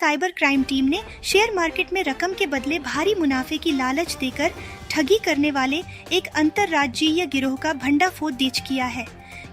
Cyber crime team ने share market में रकम के बदले भारी मुनाफे की लालच देकर ठगी करने वाले एक अंतरराज्यीय गिरोह का भंडाफोड़ तेज किया है।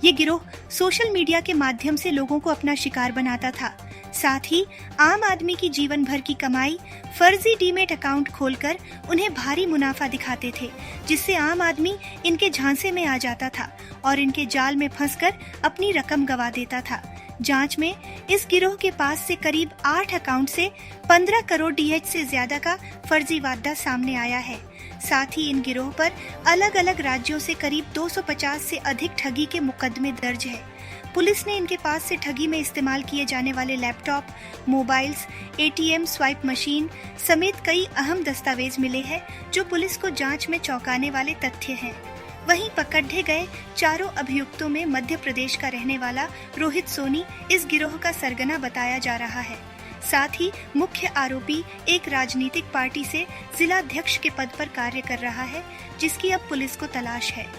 ये गिरोह सोशल मीडिया के माध्यम से लोगों को अपना शिकार बनाता था। साथ ही आम आदमी की जीवन भर की कमाई फर्जी डीमेट अकाउंट खोलकर उन्हें भारी मुनाफा दिखाते थे, जिससे आम आदमी इनके झांसे में आ जाता था और इनके जाल में फंसकर अपनी रकम गंवा देता था। जांच में इस गिरोह के पास से करीब 8 अकाउंट से 15 करोड़ DH से ज्यादा का फर्जी वादा सामने आया है। साथ ही इन गिरोह पर अलग अलग राज्यों से करीब 250 से अधिक ठगी के मुकदमे दर्ज है। पुलिस ने इनके पास से ठगी में इस्तेमाल किए जाने वाले laptop, mobiles, ATM swipe machine समेत कई अहम दस्तावेज मिले हैं, जो पुलिस को जांच में चौंकाने वाले तथ्य हैं। वहीं पकड़े गए चारों अभियुक्तों में मध्य प्रदेश का रहने वाला रोहित सोनी इस गिरोह का सरगना बताया जा रहा है। साथ ही मुख्य आरोपी एक राजनीतिक पार्टी से जिलाध्यक्ष के पद पर कार्य कर रहा है, जिसकी अब पुलिस को तलाश है।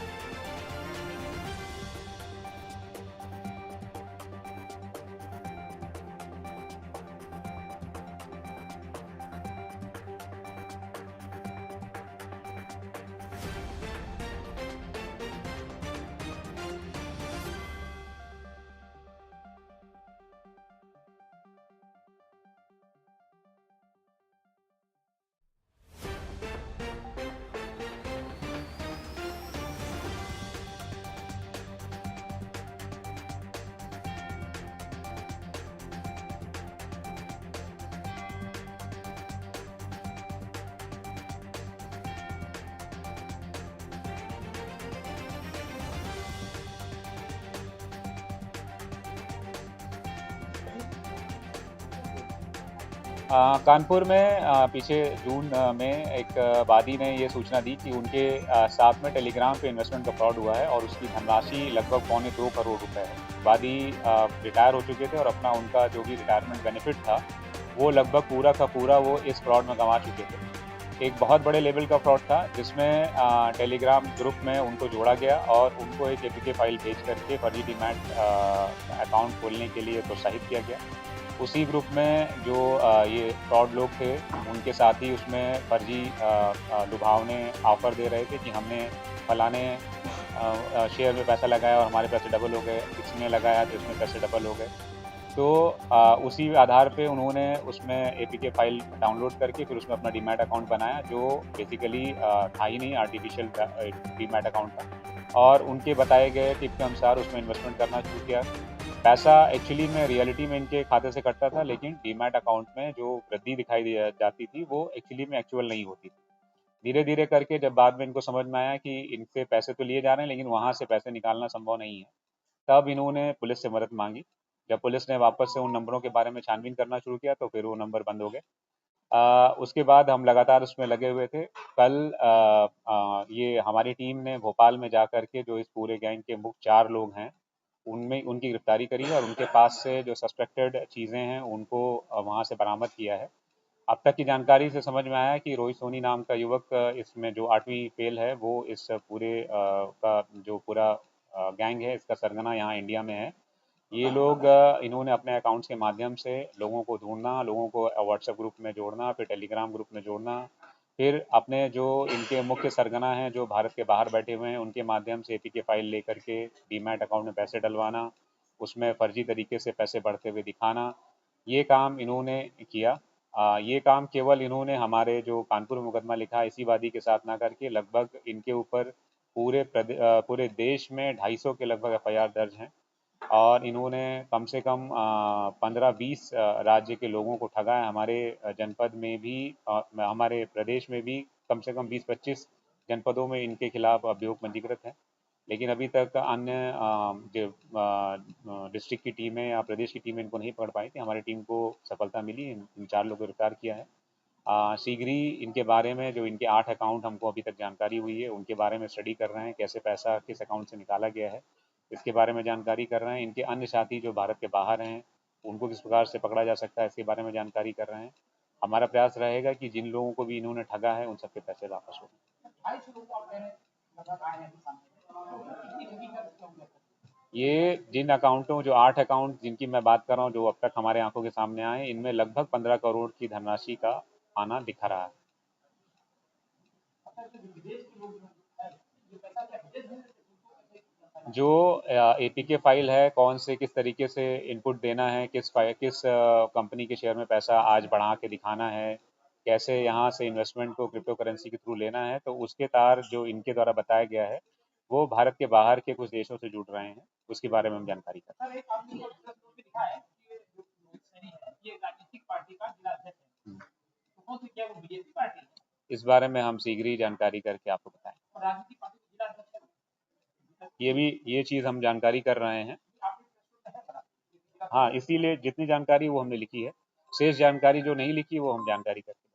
कानपुर में पीछे जून में एक वादी ने ये सूचना दी कि उनके साथ में टेलीग्राम पे इन्वेस्टमेंट का फ्रॉड हुआ है और उसकी धनराशि लगभग 2.25 करोड़ रुपए है। वादी रिटायर हो चुके थे और अपना उनका जो भी रिटायरमेंट बेनिफिट था वो लगभग पूरा का पूरा वो इस फ्रॉड में गंवा चुके थे। एक बहुत बड़े लेवल का फ्रॉड था, जिसमें टेलीग्राम ग्रुप में उनको जोड़ा गया और उनको एक APK फाइल भेज करके फर्जी डीमैट अकाउंट खोलने के लिए प्रोत्साहित किया गया। उसी ग्रुप में जो ये फ्रॉड लोग थे, उनके साथ ही उसमें फर्जी लुभावने ऑफर दे रहे थे कि हमने फलाने शेयर में पैसा लगाया और हमारे पैसे डबल हो गए, इसमें लगाया तो इसमें पैसे डबल हो गए। तो उसी आधार पे उन्होंने उसमें APK फाइल डाउनलोड करके फिर उसमें अपना डीमैट अकाउंट बनाया, जो बेसिकली था ही नहीं, आर्टिफिशियल डीमैट अकाउंट था। और उनके बताए गए टिप के अनुसार उसमें इन्वेस्टमेंट करना शुरू किया। पैसा एक्चुअली में रियलिटी में इनके खाते से कटता था, लेकिन डीमैट अकाउंट में जो वृद्धि दिखाई जाती थी वो एक्चुअली में एक्चुअल नहीं होती थी। धीरे धीरे करके जब बाद में इनको समझ में आया कि इनसे पैसे तो लिए जा रहे हैं लेकिन वहाँ से पैसे निकालना संभव नहीं है, तब इन्होंने पुलिस से मदद मांगी। जब पुलिस ने वापस से उन नंबरों के बारे में छानबीन करना शुरू किया तो फिर वो नंबर बंद हो गए। उसके बाद हम लगातार उसमें लगे हुए थे। कल ये हमारी टीम ने भोपाल में जा कर के जो इस पूरे गैंग के मुख्य 4 लोग हैं उनमें उनकी गिरफ्तारी करी है और उनके पास से जो सस्पेक्टेड चीज़ें हैं उनको वहाँ से बरामद किया है। अब तक की जानकारी से समझ में आया है कि रोहित सोनी नाम का युवक इसमें जो 8वीं फेल है वो इस पूरे का जो पूरा गैंग है इसका सरगना यहाँ इंडिया में है। ये लोग इन्होंने अपने अकाउंट्स के माध्यम से लोगों को ढूंढना, लोगों को व्हाट्सएप ग्रुप में जोड़ना, फिर टेलीग्राम ग्रुप में जोड़ना, फिर अपने जो इनके मुख्य सरगना हैं जो भारत के बाहर बैठे हुए हैं उनके माध्यम से APK फाइल लेकर के डीमैट अकाउंट में पैसे डलवाना, उसमें फर्जी तरीके से पैसे बढ़ते हुए दिखाना, ये काम इन्होंने किया। ये काम केवल इन्होंने हमारे जो कानपुर में मुकदमा लिखा है इसी वादी के साथ ना करके लगभग इनके ऊपर पूरे देश में 250 के लगभग FIR दर्ज हैं और इन्होंने कम से कम 15-20 राज्य के लोगों को ठगा है। हमारे जनपद में भी हमारे प्रदेश में भी कम से कम 20-25 जनपदों में इनके खिलाफ अभियोग पंजीकृत है, लेकिन अभी तक अन्य जो डिस्ट्रिक्ट की टीमें या प्रदेश की टीमें इनको नहीं पकड़ पाई थी। हमारी टीम को सफलता मिली, इन 4 लोगों को गिरफ्तार किया है। शीघ्र ही इनके बारे में जो इनके 8 अकाउंट हमको अभी तक जानकारी हुई है उनके बारे में स्टडी कर रहे हैं, कैसे पैसा किस अकाउंट से निकाला गया है इसके बारे में जानकारी कर रहे हैं। इनके अन्य साथी जो भारत के बाहर हैं उनको किस प्रकार से पकड़ा जा सकता है इसके बारे में जानकारी कर रहे हैं। हमारा प्रयास रहेगा कि जिन लोगों को भी इन्होंने ठगा है उन सबके पैसे वापस हो। ये जिन अकाउंटों जो 8 अकाउंट जिनकी मैं बात कर रहा हूँ जो अब तक हमारे आंखों के सामने आए, इनमें लगभग 15 करोड़ की धनराशि का आना दिख रहा है। जो एपीके फाइल है, कौन से किस तरीके से इनपुट देना है, किस कंपनी के शेयर में पैसा आज बढ़ा के दिखाना है, कैसे यहाँ से इन्वेस्टमेंट को क्रिप्टो करेंसी के थ्रू लेना है, तो उसके तार जो इनके द्वारा बताया गया है वो भारत के बाहर के कुछ देशों से जुड़ रहे हैं। उसके बारे में हम जानकारी करते हैं। इस बारे में हम शीघ्र ही जानकारी करके आपको बताएं। ये चीज़ हम जानकारी कर रहे हैं। हाँ, इसीलिए जितनी जानकारी वो हमने लिखी है, शेष जानकारी जो नहीं लिखी वो हम जानकारी करते हैं।